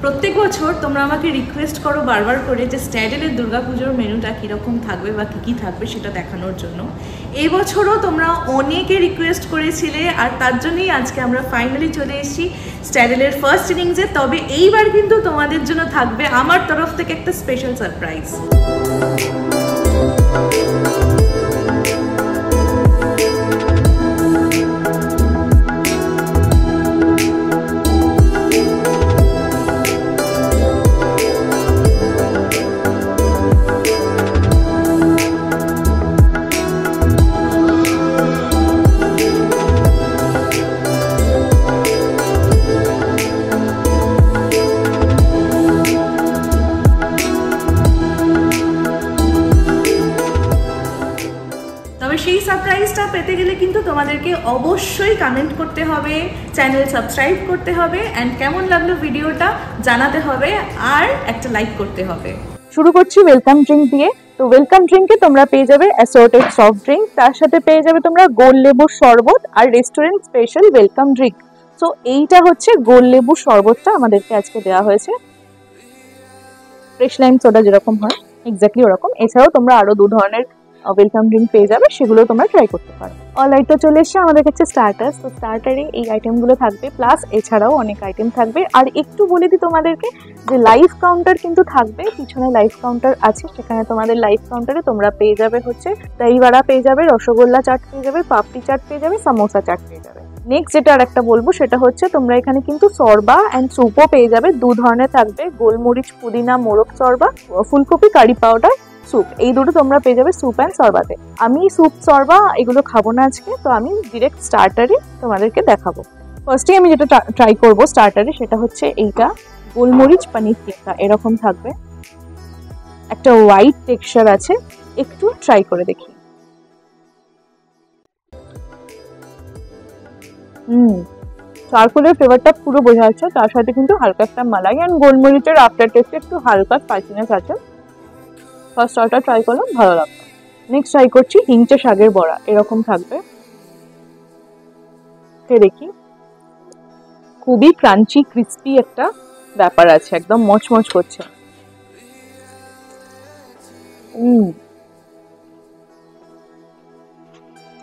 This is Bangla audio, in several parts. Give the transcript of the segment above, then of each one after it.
প্রত্যেক বছর তোমরা আমাকে রিকোয়েস্ট করো বারবার করে যে স্ট্যাডেলের দুর্গাপুজোর মেনুটা কীরকম থাকবে বা কী কী থাকবে সেটা দেখানোর জন্য। এই বছরও তোমরা অনেকে রিকোয়েস্ট করেছিলে, আর তার জন্যই আজকে আমরা ফাইনালি চলে এসেছি স্ট্যাডেলের ফার্স্ট ইনিংসে। তবে এইবার কিন্তু তোমাদের জন্য থাকবে আমার তরফ থেকে একটা স্পেশাল সারপ্রাইজ। সেই সারপ্রাইজটা পেতে গেলে কিন্তু তোমাদেরকে অবশ্যই কমেন্ট করতে হবে, চ্যানেল সাবস্ক্রাইব করতে হবে, অ্যান্ড কেমন লাগলো ভিডিওটা জানাতে হবে, আর একটা লাইক করতে হবে। শুরু করছি ওয়েলকাম ড্রিঙ্ক দিয়ে। তো ওয়েলকাম ড্রিঙ্কে তোমরা পেয়ে যাবে অ্যাসর্টেড সফট ড্রিঙ্ক, তার সাথে পেয়ে যাবে তোমরা গোল লেবুর শরবত আর restaurant special welcome drink. So এইটা হচ্ছে গোল লেবুর শরবতটা আমাদেরকে আজকে দেওয়া হয়েছে, ফ্রেশ লাইম সোডা যেরকম হয় এক্স্যাক্টলি ওরকম। এছাড়াও তোমরা আরো দু ধরনের ওয়েলকাম ড্রিঙ্ক পেয়ে যাবে, সেগুলো তোমরা ট্রাই করতে পারো। অলরাইট, তো চলে এসছে আমাদের কাছে স্টার্টার্স। তো স্টার্টারে এই আইটেমগুলো থাকবে, প্লাস এছাড়াও অনেক আইটেম থাকবে। আর একটু বলে দিই তোমাদেরকে যে লাইভ কাউন্টার কিন্তু থাকবে, পিছনে লাইভ কাউন্টার আছে, সেখানে তোমাদের লাইভ কাউন্টারে তোমরা পেয়ে যাবে হচ্ছে দই বড়া পেয়ে যাবে, রসগোল্লা চাট পেয়ে যাবে, পাপড়ি চাট পেয়ে যাবে, সামোসা চাট পেয়ে যাবে। নেক্সট যেটা আর একটা বলবো সেটা হচ্ছে তোমরা এখানে কিন্তু সরবা অ্যান্ড স্যুপও পেয়ে যাবে, দু ধরনের থাকবে, গোলমরিচ পুদিনা মোরগ সরবা, ফুলকপি কারি পাউডার স্যুপ, এই দুটো তোমরা পেয়ে যাবে স্যুপ অ্যান্ড সরবাতে। আমি স্যুপ সরবা এগুলো খাবো না আজকে, তো আমি ডিরেক্ট স্টার্টারে তোমাদেরকে দেখাবো। ফার্স্টে আমি যেটা ট্রাই করবো স্টার্টারে সেটা হচ্ছে এইটা গোলমরিচ পনির টিক্কা, এরকম থাকবে, একটা হোয়াইট টেক্সচার আছে, একটু ট্রাই করে দেখি। চারকোলের ফ্লেভারটা পুরো বোঝা যাচ্ছে, তার সাথে কিন্তু হালকা একটা মালাই অ্যান্ড গোলমরিচের আফটার টেস্টে একটু হালকা স্পাইসিনেস আছে। ফার্স্ট অর্ডার ট্রাই করলাম, ভালো লাগলো। নেক্সট ট্রাই করছি হিংচে শাকের বড়া, এরকম থাকবে, দেখি খুবই ক্রাঞ্চি ক্রিস্পি একটা ব্যাপার আছে, একদম মচমচ করছে।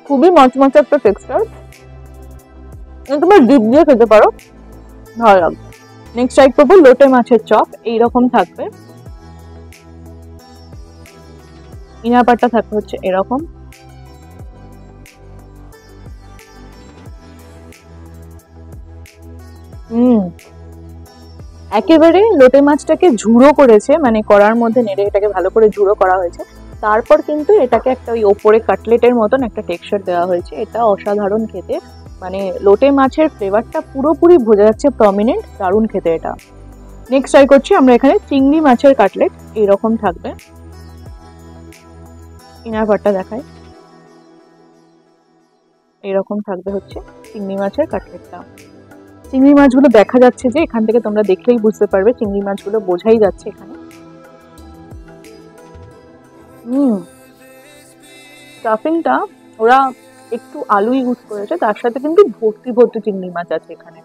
খুবই মচমচ একটা টেক্সচার, তোমরা ডিপ দিয়ে খেতে পারো, ভালো লাগবে। নেক্সট ট্রাই করবো লোটে মাছের চপ, এইরকম থাকবে, ইনার পাটটা থাকবে হচ্ছে এরকম, একেবারে লোটে মাছটাকে ঝুড়ো করেছে, মানে কড়ার মধ্যে নেড়ে এটাকে ভালো করে ঝুড়ো করা হয়েছে, তারপর কিন্তু এটাকে একটা ওই ওপরে কাটলেটের মতন একটা টেক্সচার দেওয়া হয়েছে। এটা অসাধারণ খেতে, মানে লোটে মাছের ফ্লেভারটা পুরোপুরি বোঝা যাচ্ছে, প্রমিনেন্ট, দারুণ খেতে এটা। নেক্সট ট্রাই করছি আমরা এখানে চিংড়ি মাছের কাটলেট, এইরকম থাকবে, ইনার পাটটা দেখায়, এইরকম থাকবে হচ্ছে চিংড়ি মাছের কাটলেটটা। চিংড়ি মাছগুলো দেখা যাচ্ছে যে এখান থেকে তোমরা দেখলেই বুঝতে পারবে, চিংড়ি মাছগুলো বোঝাই যাচ্ছে এখানে। স্টাফিংটা ওরা একটু আলু ইউজ করেছে, তার সাথে কিন্তু ভর্তি ভর্তি চিংড়ি মাছ আছে এখানে,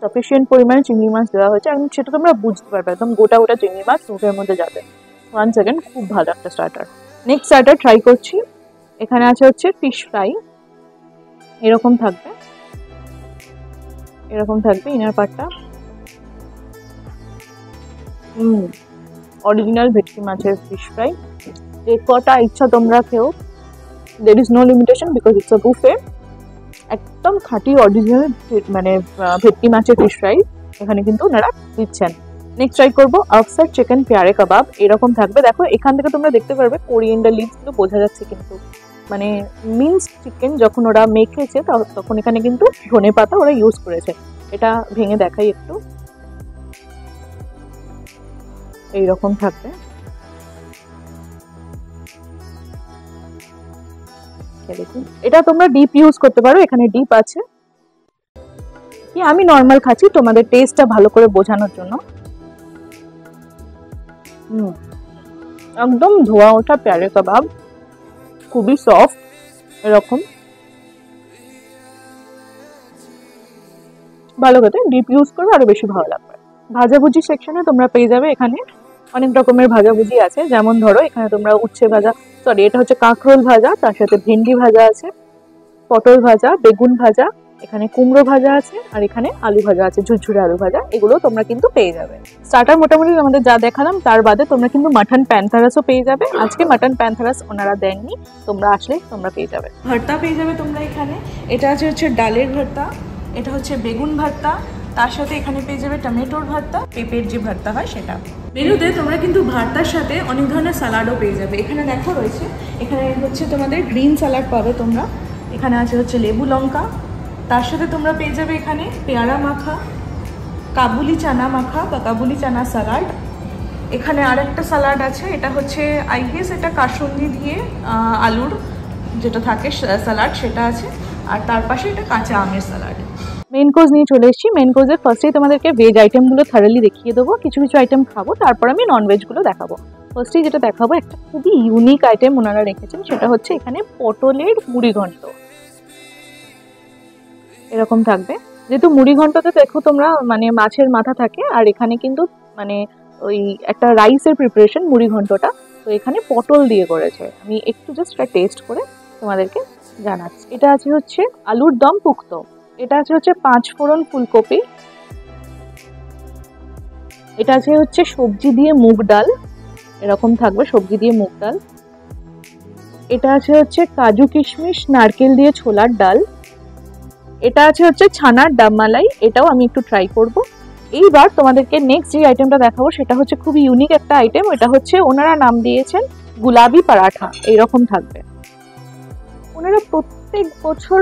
সাফিসিয়েন্ট পরিমাণে চিংড়ি মাছ দেওয়া হয়েছে, এবং সেটা তোমরা বুঝতে পারবে, একদম গোটা গোটা চিংড়ি মাছ মুখের মধ্যে যাবে। 1 সেকেন্ড, খুব ভালো একটা স্টার্টার। নেক্সট স্টার্টার ট্রাই করছি, এখানে আছে হচ্ছে ফিশ ফ্রাই, এরকম থাকবে, এরকম থাকবে ইনার পার্টটা। অরিজিনাল ভেটকি মাছের ফিশ ফ্রাই, যে কটা ইচ্ছা তোমরা খেও, there is no limitation because it's a buffet. একদম খাঁটি অরিজিনাল মানে ভেটকি মাছের ফিশ ফ্রাই এখানে কিন্তু ওনারা দিচ্ছেন। নেক্সট ট্রাই করবো আফসার চিকেন পেয়ারে কাবাব, এরকম থাকবে, দেখো এখান থেকে তোমরা দেখতে পারবে কোরিয়েন্ডার লিভস গুলো বোঝা যাচ্ছে, কিন্তু মানে মিন্স চিকেন যখন ওরা মেখেছে তখন এখানে কিন্তু ধনে পাতা ওরা ইউজ করেছে। এটা ভেঙে দেখাই একটু, এইরকম থাকবে, এটা তোমরা ডিপ ইউজ করতে পারো, এখানে ডিপ আছে, কি আমি নর্মাল খাচ্ছি তোমাদের টেস্টটা ভালো করে বোঝানোর জন্য। একদম ধোয়া ওঠা পেয়ারে কাবাব, খুবই সফট, এরকম ভালো খেতে, ডিপ ইউজ করবে আরো বেশি ভালো লাগবে। ভাজাভুজি সেকশনে তোমরা পেয়ে যাবে এখানে অনেক রকমের ভাজাভুজি আছে, যেমন ধরো এখানে তোমরা উচ্ছে ভাজা, সরি এটা হচ্ছে কাঁকরোল ভাজা, তার সাথে ভেন্ডি ভাজা আছে, পটল ভাজা, বেগুন ভাজা, এখানে কুমড়ো ভাজা আছে, আর এখানে আলু ভাজা আছে, ঝুরঝুরে আলু ভাজা, এগুলো তোমরা কিন্তু পেয়ে যাবে। স্টার্টার মোটামুটি আমাদের যা দেখালাম তার বাদে তোমরা কিন্তু মাটন প্যান্থারাসও পেয়ে যাবে। আজকে মাটন প্যান্থারাস ওনারা দেননি, তোমরা আসলে তোমরা পেয়ে যাবে। ভর্তা পেয়ে যাবে তোমরা এখানে, এটা হচ্ছে ডালের ভর্তা, এটা হচ্ছে বেগুন ভর্তা, তার সাথে এখানে পেয়ে যাবে টমেটোর ভর্তা, পেঁপের যে ভর্তা হয় সেটা। মেনুতে তোমরা কিন্তু ভর্তার সাথে অনেক ধরনের স্যালাডও পেয়ে যাবে। এখানে দেখো রয়েছে, এখানে হচ্ছে তোমাদের গ্রিন স্যালাড পাবে তোমরা, এখানে আছে হচ্ছে লেবু লঙ্কা, তার সাথে তোমরা পেয়ে যাবে এখানে পেয়ারা মাখা, কাবুলি চানা মাখা বা কাবুলি চানা স্যালাড। এখানে আরেকটা স্যালাড আছে, এটা হচ্ছে আই গেস এটা কাসুন্দি দিয়ে আলুর যেটা থাকে স্যালাড সেটা আছে, আর তার পাশে এটা কাঁচা আমের স্যালাড। মেন কোর্স নিয়ে চলে এসেছি। মেন কোর্সের ফার্স্টেই তোমাদেরকে ভেজ আইটেমগুলো থারলি দেখিয়ে দেবো, কিছু কিছু আইটেম খাবো, তারপর আমি নন ভেজগুলো দেখাবো। ফার্স্টেই যেটা দেখাবো একটা খুবই ইউনিক আইটেম ওনারা রেখেছেন, সেটা হচ্ছে এখানে পটলের মুড়ি ঘন্ট। এরকম থাকবে, যেহেতু মুড়ি ঘন্টতে দেখো তোমরা মানে মাছের মাথা থাকে, আর এখানে কিন্তু মানে ওই একটা রাইসের প্রিপারেশন মুড়ি ঘন্টটা, তো এখানে পটল দিয়ে করেছে। আমি একটু জাস্ট এটা টেস্ট করে তোমাদেরকে জানাচ্ছি। এটা আছে হচ্ছে আলুর দম পুক্তো, এটা আছে হচ্ছে 5 ফোড়ন ফুলকপি, এটা আছে হচ্ছে সবজি দিয়ে মুগ ডাল, এরকম থাকবে সবজি দিয়ে মুগ ডাল। এটা আছে হচ্ছে কাজু কিশমিশ নারকেল দিয়ে ছোলার ডাল। এটা আছে হচ্ছে ছানার ডাব মালাই, এটাও আমি একটু ট্রাই করব। এইবার তোমাদেরকে নেক্সট যে আইটেমটা দেখাবো সেটা হচ্ছে খুবই ইউনিক একটা আইটেম, এটা হচ্ছে ওনারা নাম দিয়েছেন গুলাবি পরাঠা। এইরকম থাকবে। ওনারা প্রত্যেক বছর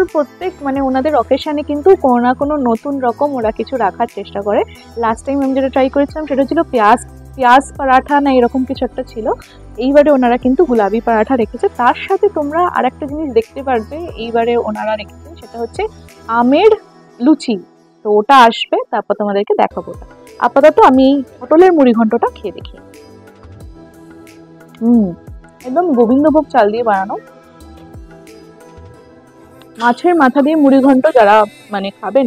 মানে ওনাদের অকেশনে কিন্তু কোনো না কোনো নতুন রকম ওরা কিছু রাখার চেষ্টা করে। লাস্ট টাইম আমি যেটা ট্রাই করেছিলাম সেটা ছিল পেঁয়াজ পরাঠা না এরকম কিছু একটা ছিল, এইবারে ওনারা কিন্তু গুলাবি পরাঠা রেখেছে। তার সাথে তোমরা আর একটা জিনিস দেখতে পারবে এইবারে ওনারা রেখেছেন, সেটা হচ্ছে আমের লুচি। তো ওটা আসবে, তারপর তোমাদেরকে দেখাবো ওটা। আপাতত আমি এই পটলের মুড়ি ঘন্টটা খেয়ে দেখি। একদম গোবিন্দভোগ চাল দিয়ে বানানো মাছের মাথা দিয়ে মুড়ি ঘন্ট। যারা মানে খাবে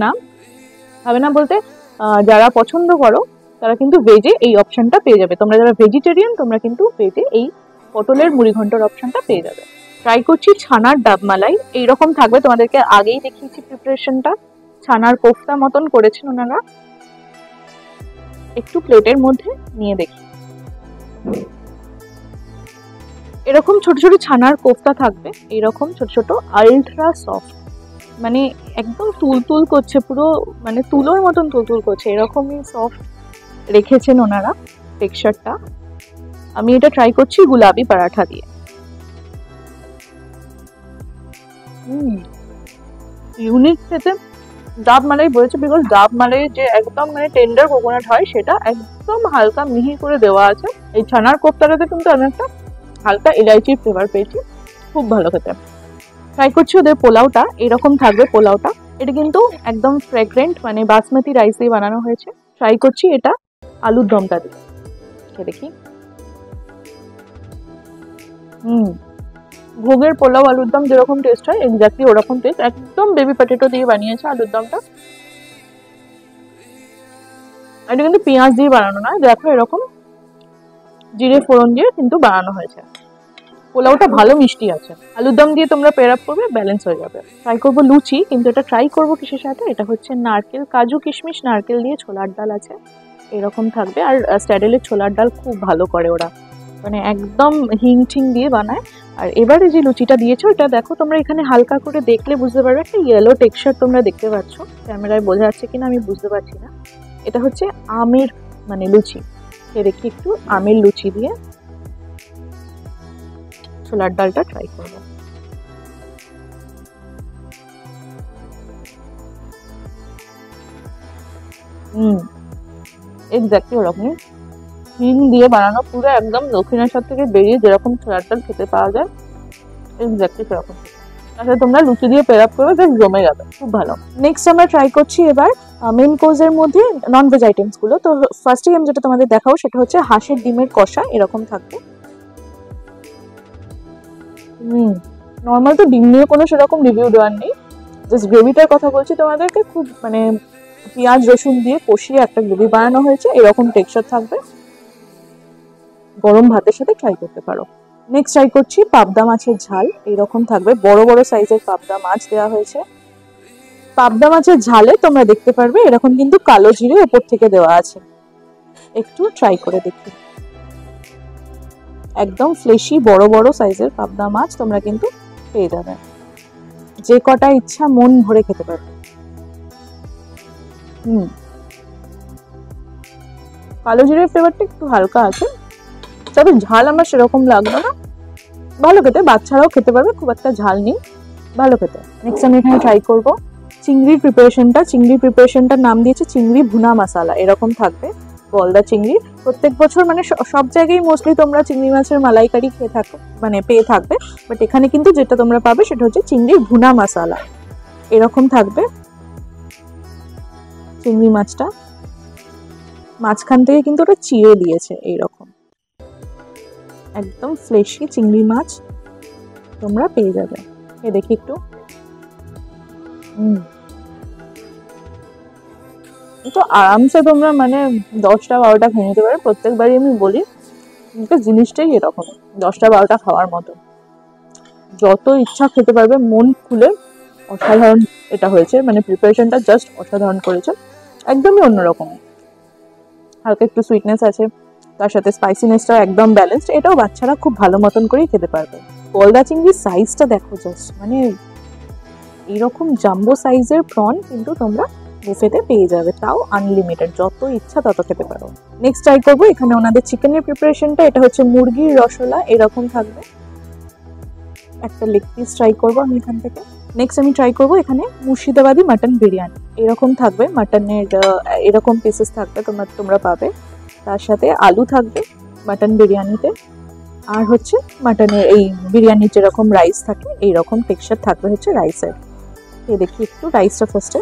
না বলতে যারা পছন্দ করো তারা কিন্তু ভেজে এই অপশনটা পেয়ে যাবে। তোমরা যারা ভেজিটেরিয়ান তোমরা কিন্তু ভেজে এই পটলের মুড়ি ঘন্টর অপশনটা পেয়ে যাবে। ট্রাই করছি ছানার ডাব মালাই, এইরকম থাকবে। তোমাদেরকে আগেই দেখিয়েছি প্রিপারেশনটা, ছানার কোফতা মতন করেছেন ওনারা। একটু প্লেটের মধ্যে নিয়ে দেখি, এরকম ছোট ছোট ছানার কোফতা থাকবে, এইরকম ছোট ছোট আলট্রা সফট, মানে একদম তুল করছে, পুরো মানে তুলোর মতন তুল করছে, এরকমই সফট রেখেছেন ওনারা টেক্সচারটা। আমি এটা ট্রাই করছি গুলাবি পরাঠা দিয়ে। ইউনিক খেতে। ডাব মালাই বলেছে বিকজ ডাব মালাই যে একদম মানে টেন্ডার কোকোনাট হয় সেটা একদম হালকা মিহি করে দেওয়া আছে। এই ছানার কোফতাটাতে কিন্তু আমি একটা হালকা ইলাইচির ফ্লেভার পেয়েছি, খুব ভালো খেতে। ট্রাই করছি ওদের পোলাওটা, এরকম থাকবে পোলাওটা। এটা কিন্তু একদম ফ্রেগ্রেন্ট, মানে বাসমতি রাইস দিয়ে বানানো হয়েছে। ট্রাই করছি এটা আলুর দমটা দিয়ে, খেয়ে দেখি। ভোগের পোলাও আলুর দম যেরকম টেস্ট হয় এক্স্যাক্টলি ওরকম টেস্ট, একদম বেবি পটেটো দিয়ে বানিয়েছে আলুর দমটা। এটা কিন্তু পেঁয়াজ দিয়ে বানানো নয়, দেখো এরকম জিরে ফোড়ন দিয়ে কিন্তু বানানো হয়েছে। পোলাওটা ভালো মিষ্টি আছে, আলুর দম দিয়ে তোমরা পেয়ার আপ করবে, ব্যালেন্স হয়ে যাবে। ট্রাই করবো লুচি, কিন্তু এটা ট্রাই করবো কিসের সাথে, এটা হচ্ছে নারকেল কাজু কিশমিশ নারকেল দিয়ে ছোলার ডাল আছে, এরকম থাকবে। আর স্ট্যাডেলের ছোলার ডাল খুব ভালো করে ওরা, মানে একদম হিং ঠিং দিয়ে বানায়। আর এবারে যে লুচিটা দিয়েছো এটা দেখো তোমরা এখানে হালকা করে দেখলে বুঝতে পারবে, একটা ইয়েলো টেক্সচার তোমরা দেখতে পাচ্ছ, ক্যামেরায় বোঝা যাচ্ছে কিনা আমি বুঝতে পারছি না। এটা হচ্ছে আমের মানে লুচি, খেয়ে দেখি একটু আমের লুচি দিয়ে ছোলার ডালটা ট্রাই করব। এক্স্যাক্টলি ওরকমই হিং দিয়ে বানানো, পুরো একদম দক্ষিণেশ্বর থেকে বেরিয়ে যেরকম ছোলার ডাল খেতে পাওয়া যায় এক্স্যাক্টলি সেরকম। তাহলে তোমরা লুচি দিয়ে পেয়ার আপ করবে, বেশ জমে যাবে, খুব ভালো। নেক্সট আমরা ট্রাই করছি এবার মেন কোর্সের মধ্যে নন ভেজ আইটেমস গুলো। তো ফার্স্টে আমি যেটা তোমাদের দেখাবো সেটা হচ্ছে হাঁসের ডিমের কষা, এরকম থাকবে। নর্মাল তো ডিম নিয়ে কোনো সেরকম রিভিউ দেওয়ার নেই, জাস্ট গ্রেভিটার কথা বলছি তোমাদেরকে। খুব মানে পেঁয়াজ রসুন দিয়ে কষিয়ে একটা গ্রেভি বানানো হয়েছে, এরকম টেক্সচার থাকবে। গরম ভাতের সাথে ট্রাই করতে পারো। নেক্সট ট্রাই করছি পাবদা মাছের ঝাল, এইরকম থাকবে, বড় বড় সাইজের পাবদা মাছ দেওয়া হয়েছে। পাবদা মাছের ঝালে তোমরা দেখতে পারবে এরকম কিন্তু কালো জিরে উপর থেকে দেওয়া আছে। একটু ট্রাই করে দেখি। একদম ফ্লেশি বড় বড় সাইজের পাবদা মাছ তোমরা কিন্তু পেয়ে যাবে, যে কটা ইচ্ছা মন ভরে খেতে পারবে। কালো জিরের ফ্লেভারটা একটু হালকা আছে, তবে ঝাল আমার সেরকম লাগবে না, ভালো খেতে, বাচ্চারাও খেতে পারবে, খুব একটা ঝাল নেই, ভালো খেতে। নেক্সট আমি এখানে ট্রাই করবো চিংড়ির প্রিপারেশনটা। চিংড়ির প্রিপারেশনটার নাম দিয়েছে চিংড়ি ভুনা মশালা, এরকম থাকবে গলদা চিংড়ি। প্রত্যেক বছর মানে সব জায়গায় মোস্টলি তোমরা চিংড়ি মাছের মালাইকারি খেয়ে থাকো, মানে পেয়ে থাকবে, বাট এখানে কিন্তু যেটা তোমরা পাবে সেটা হচ্ছে চিংড়ির ভুনা মশালা, এরকম থাকবে। চিংড়ি মাছটা মাঝখান থেকে কিন্তু ওটা চিড়ে দিয়েছে, এইরকম একদম ফ্লেশি চিংড়ি মাছ তোমরা পেয়ে যাবে। এ দেখি একটু, তো আরামসে তোমরা মানে 10টা 12টা খেয়ে নিতে পারো। প্রত্যেকবারই আমি বলি জিনিসটাই এরকম 10টা 12টা খাওয়ার মতো, যত ইচ্ছা খেতে পারবে মন খুলে। অসাধারণ এটা হয়েছে, মানে প্রিপারেশনটা জাস্ট অসাধারণ করেছে, একদমই অন্যরকম। হালকা একটু সুইটনেস আছে, তার সাথে স্পাইসিনেসটা একদম ব্যালেন্সড, এটাও বাচ্চারা খুব ভালো মতন করেই খেতে পারবে। গলদা চিংড়ির সাইজটা দেখো জাস্ট, মানে এইরকম জাম্বো সাইজের প্রন কিন্তু তোমরা বুফেতে পেয়ে যাবে, তাও আনলিমিটেড, যত ইচ্ছা তত খেতে পারো। নেক্সট ট্রাই করবো এখানে ওনাদের চিকেনের প্রিপারেশনটা, এটা হচ্ছে মুরগির রসলা, এরকম থাকবে। একটা লেগ পিস ট্রাই করবো আমি এখান থেকে। নেক্সট আমি ট্রাই করবো এখানে মুর্শিদাবাদি মাটন বিরিয়ানি, এরকম থাকবে, মাটনের এরকম পিসেস থাকবে তোমরা পাবে। তার সাথে আলু থাকবে মাটন বিরিয়ানিতে, আর হচ্ছে মাটনের এই বিরিয়ানির যেরকম রাইস থাকে এইরকম টেক্সচার থাকবে হচ্ছে রাইসের। দেখি একটু রাইসটা ফার্স্টে,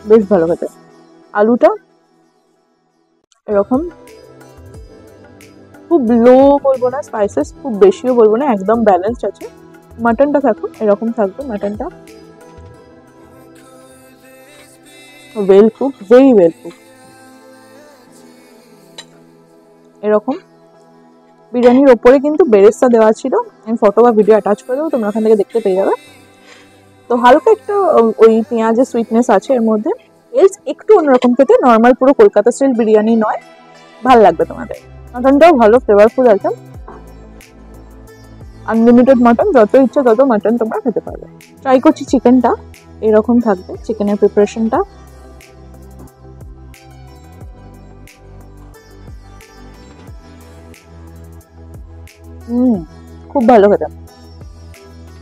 বেশ ভালো খেতে। আলুটা এরকম খুব লো বলবো না, স্পাইসেস খুব বেশিও বলবো না, একদম ব্যালেন্সড আছে। মাটনটা দেখো এরকম থাকবে, মাটনটা well cook, very well cook, এরকম। বিরিয়ানির ওপরে কিন্তু বেরেস্তা দেওয়া ছিল, আমি ফটো বা ভিডিও অ্যাটাচ করে দেবো, তোমরা ওখান থেকে দেখতে পেয়ে যাবে। তো হালকা একটু ওই পেঁয়াজের সুইটনেস আছে এর মধ্যে, একটু অন্যরকম খেতে, নর্মাল পুরো কলকাতা স্টাইল বিরিয়ানি নয়, ভালো লাগবে তোমাদের। মাটনটাও ভালো ফ্লেভারফুল আছে, আনলিমিটেড মাটন, যত ইচ্ছা তত মাটন তোমরা খেতে পারবে। ট্রাই করছি চিকেনটা, এরকম থাকবে চিকেনের প্রিপারেশনটা। খুব ভালো খেতে,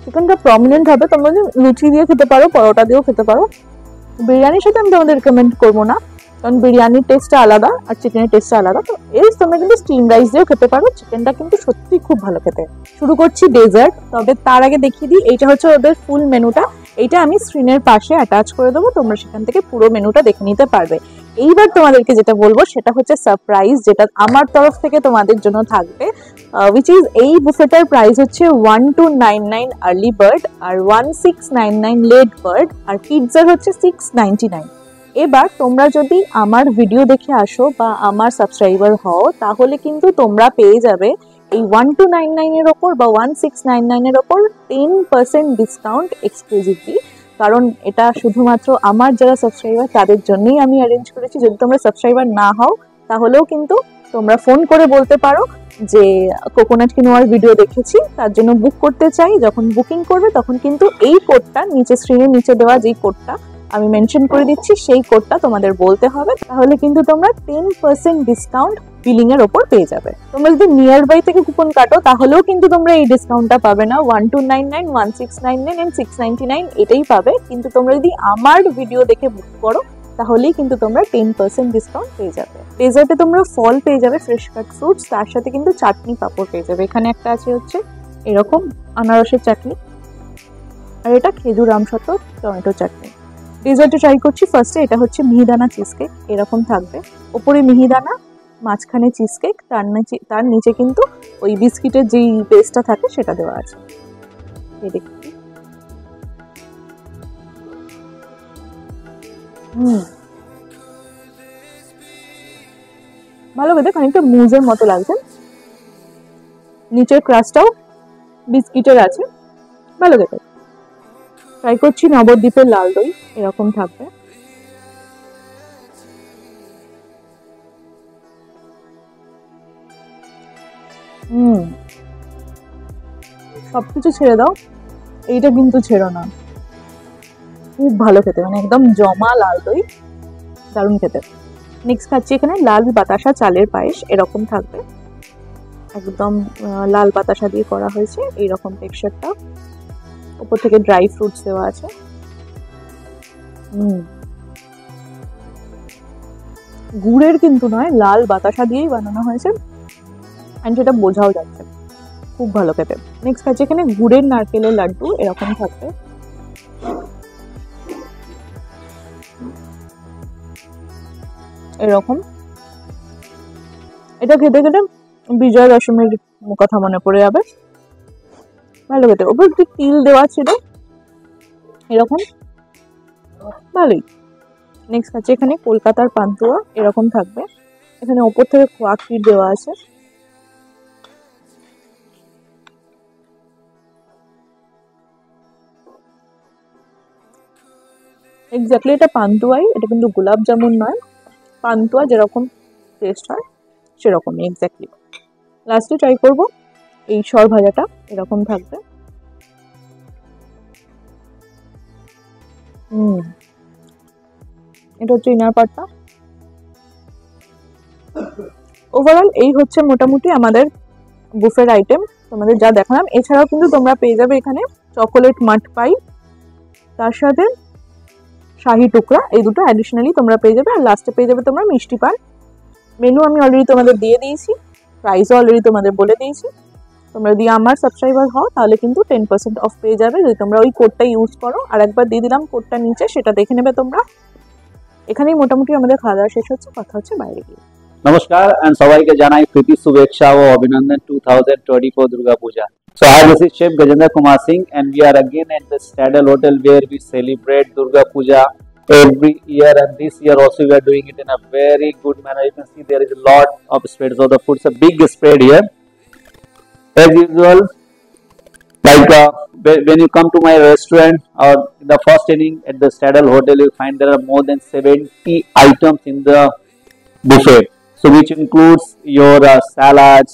চিকেনটা প্রমিনেন্ট হবে, তোমরা লুচি দিয়ে খেতে পারো, পরোটা দিয়েও খেতে পারো। বিরিয়ানির সাথে আমি তোমাদের রেকমেন্ড করবো না, কারণ বিরিয়ানির টেস্টটা আলাদা আর চিকেনের টেস্টটা আলাদা। তো তোমরা কিন্তু স্টিম রাইস দিয়েও খেতে পারো, চিকেনটা কিন্তু সত্যি খুব ভালো খেতে। শুরু করছি ডেজার্ট, তবে তার আগে দেখিয়ে দিই এইটা হচ্ছে ওদের ফুল মেনুটা, এইটা আমি স্ক্রিনের পাশে অ্যাটাচ করে দেবো, তোমরা সেখান থেকে পুরো মেনুটা দেখে নিতে পারবে। এইবার তোমাদেরকে যেটা বলবো সেটা হচ্ছে সারপ্রাইজ, যেটা আমার তরফ থেকে তোমাদের জন্য থাকবে, উইচ ইজ এই বুফেটার প্রাইস হচ্ছে 1299 আর্লি বার্ড আর 1699 লেট বার্ড, আর কিডসের হচ্ছে 699। এবার তোমরা যদি আমার ভিডিও দেখে আসো বা আমার সাবস্ক্রাইবার হও, তাহলে কিন্তু তোমরা পেয়ে যাবে এই 1299 এর ওপর বা 1699 এর ওপর 10% ডিসকাউন্ট এক্সক্লুসিভলি, কারণ এটা শুধুমাত্র আমার যারা সাবস্ক্রাইবার তাদের জন্যই আমি অ্যারেঞ্জ করেছি। যদি তোমরা সাবস্ক্রাইবার না হও তাহলেও কিন্তু তোমরা ফোন করে বলতে পারো যে কোকোনাট কিনোয়ার ভিডিও দেখেছি, তার জন্য বুক করতে চাই। যখন বুকিং করবে তখন কিন্তু এই কোডটা, নিচে স্ক্রিনের নিচে দেওয়া যেই কোডটা আমি মেনশন করে দিচ্ছি, সেই কোডটা তোমাদের বলতে হবে, তাহলে কিন্তু তোমরা 10% ডিসকাউন্ট বিলিং এর ওপর পেয়ে যাবে। তোমরা যদি নিয়ার বাই থেকে কুপন কাটো তাহলেও কিন্তু তোমরা এই ডিসকাউন্টটা পাবে না, 1299, 1699 এন্ড 699 এটাই পাবে। কিন্তু তোমরা যদি আমার ভিডিও দেখে বুক করো তাহলেই কিন্তু তোমরা 10% ডিসকাউন্ট পেয়ে যাবে। ডেজার্টে তোমরা ফল পেয়ে যাবে, ফ্রেশ কাট ফ্রুটস, তার সাথে কিন্তু চাটনি পাপড় পেয়ে যাবে। এখানে একটা আছে হচ্ছে এরকম আনারসের চাটনি, আর এটা খেজুর আমসত্ত্ব টমেটো চাটনি। ডেজার্টে ট্রাই করছি ফার্স্টে, এটা হচ্ছে মিহিদানা চিজ কেক, এরকম থাকবে, ওপরে মিহিদানা, মাঝখানে চিজ কেক, তার নিচে কিন্তু ওই বিস্কিটের যেই বেসটা থাকে সেটা দেওয়া আছে। এই দেখি ভালো খেতে, খানিকটা মুজের মতো লাগছে। নিচের ক্রাস্টটাও বিস্কিটের আছে, ভালো খেতে। ট্রাই করছি নবদ্বীপের লাল দই, এরকম থাকবে। সবকিছু ছেড়ে দাও, এইটা কিন্তু ছেড়ো না, খুব ভালো খেতে, মানে একদম জমা লাল দই, দারুণ খেতে। নেক্সট খাচ্ছি এখানে লাল বাতাসা চালের পায়েস, এরকম থাকবে, একদম লাল বাতাসা দিয়ে করা হয়েছে, এইরকম টেক্সচারটা, উপর থেকে ড্রাই ফ্রুটস দেওয়া আছে। গুড়ের কিন্তু নয়, লাল বাতাসা দিয়েই বানানো হয়েছে, অ্যান্ড সেটা বোঝাও যাচ্ছে, খুব ভালো খেতে। নেক্সট খাচ্ছি এখানে গুড়ের নারকেলের লাড্ডু, এরকম থাকবে। এরকম এটা খেতে খেতে বিজয়া দশমীর কথা মনে পড়ে যাবে, ভালো খেতে। ওপর একটু তিল দেওয়া ছিল, এরকম ভালোই। নেক্সট আছে এখানে কলকাতার পান্তুয়া, এরকম থাকবে, এখানে ওপর থেকে খোয়া ক্ষীর দেওয়া আছে। এক্স্যাক্টলি এটা পান্তুয়াই, এটা কিন্তু গোলাপ জামুন নয়, পান্তুয়া যেরকম টেস্ট হয় সেরকমই এক্স্যাক্টলি। লাস্টে ট্রাই করবো এই সর ভাজাটা, এরকম থাকবে। এটা হচ্ছে ইনার পার্টটা। ওভারঅল এই হচ্ছে মোটামুটি আমাদের বুফের আইটেম, তোমাদের যা দেখালাম। এছাড়াও কিন্তু তোমরা পেয়ে যাবে এখানে চকোলেট মাট পাই, তার সাথে শাহি টুকরা, এই দুটো অ্যাডিশনালি তোমরা পেয়ে যাবে। আর লাস্টে পেয়ে যাবে তোমরা মিষ্টি পান। মেনু আমি অলরেডি তোমাদের দিয়ে দিয়েছি, প্রাইসও অলরেডি তোমাদের বলে দিয়েছি। তোমরা যদি আমার সাবস্ক্রাইবার হও তাহলে কিন্তু 10% অফ পেয়ে যাবে যদি তোমরা ওই কোডটা ইউজ করো। আর একবার দিয়ে দিলাম কোডটা নিচে, সেটা দেখে নেবে তোমরা। এখানেই মোটামুটি আমাদের খাওয়া দাওয়া শেষ হচ্ছে, কথা হচ্ছে বাইরে গিয়ে। নমস্কার and সবাইকে জানাই প্রীতি শুভেচ্ছা ও অভিনন্দন 2024 Durga Puja. So hi, this is Chef Gajendra Kumar Singh and we are again at the Stadel Hotel where we celebrate Durga Puja every year, and this year also we are doing it in a very good manner. You can see there is a lot of spread, so the food's a big spread here. As usual, like when you come to my restaurant or in the first inning at the Stadel Hotel, you find there are more than 70 items in the buffet. So which includes your salads,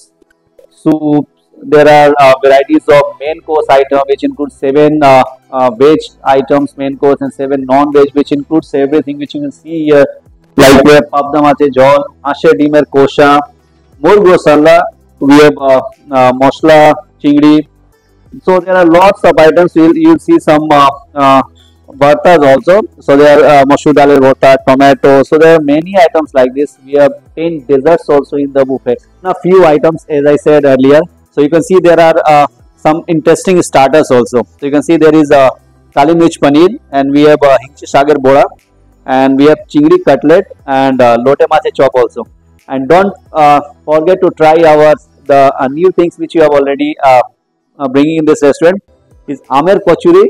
soups. There are varieties of main course item which includes 7 veg items main course and 7 non-veg, which includes everything which you can see here, like we have pabdam ache jol, ashe dimer kosha, murg masala, we have mosla chingdi. So there are lots of items. You'll see some bhartas also. So there are masoor daler bharta, tomato. So there are many items like this. We have 10 desserts also in the buffet. Now few items, as I said earlier. So you can see there are some interesting starters also. So you can see there is kali mirch paneer, and we have hingche sagar bora, and we have chingri cutlet and lote mache chop also. And don't forget to try the new things which you have already bringing in this restaurant is amer kachuri,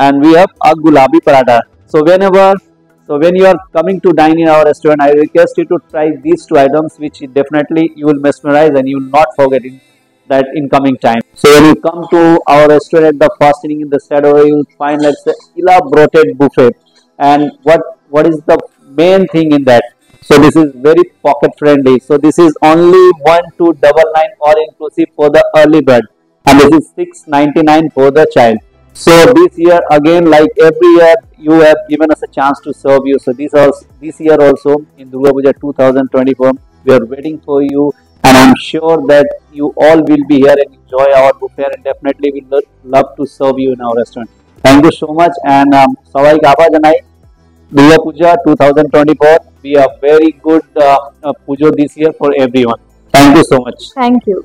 and we have a gulabi paratha. So when you are coming to dine in our restaurant, I request you to try these two items, which definitely you will mesmerize and you will not forget in that incoming time. So when you come to our restaurant at the first inning in the Stadel, you will find like the elaborated buffet. And what is the main thing in that? So this is very pocket friendly. So this is only 1299 all inclusive for the early bird, and this is 699 for the child. So this year again, like every year, you have given us a chance to serve you. So this year also in Durga Puja 2024, we are waiting for you, and I'm sure that you all will be here and enjoy our buffet, and definitely we will love to serve you in our restaurant. Thank you so much, and Sawai Gaba Janai, Durga Puja 2024. Be a very good pujo this year for everyone. Thank you so much. Thank you.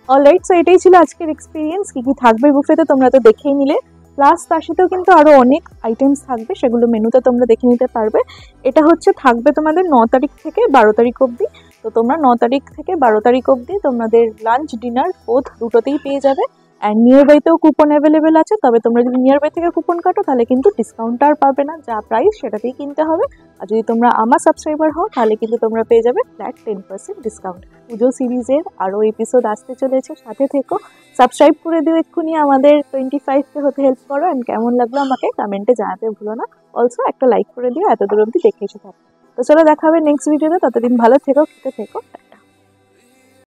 Alright, so এটাই ছিল আজকের এক্সপিরিয়েন্স। কি কি থাকবে বুফেতে তোমরা তো দেখেই নিলে, প্লাস তার সাথেও কিন্তু আরো অনেক আইটেমস থাকবে, সেগুলো মেনুতে তোমরা দেখে নিতে পারবে। এটা হচ্ছে থাকবে তোমাদের 9 তারিখ থেকে 12 তারিখ অবধি। তো তোমরা 9 তারিখ থেকে 12 তারিখ অবধি তোমাদের লাঞ্চ ডিনার বোথ দুটোতেই পেয়ে যাবে। অ্যান্ড নিয়ার বাইতেও কুপন অ্যাভেলেবেল আছে, তবে তোমরা যদি নিয়ার বাই থেকে কুপন কাটো তাহলে কিন্তু ডিসকাউন্ট আর পাবে না, যা প্রাইস সেটাতেই কিনতে হবে। আর যদি তোমরা আমার সাবস্ক্রাইবার হও তাহলে কিন্তু তোমরা পেয়ে যাবে ফ্ল্যাট 10% ডিসকাউন্ট। পুজো সিরিজের আরও এপিসোড আসতে চলেছে, সাথে থেকো। সাবস্ক্রাইব করে দিও এক্ষুনি, আমাদের 25কে হতে হেল্প করো। অ্যান্ড কেমন লাগলো আমাকে কমেন্টে জানাতে ভুলো না। অলসো একটা লাইক করে দিও এত দূর অবধি দেখে এসে থাকো। তো চলো দেখা হবে নেক্সট ভিডিওতে, ততদিন ভালো থেকো, খেতে থেকো।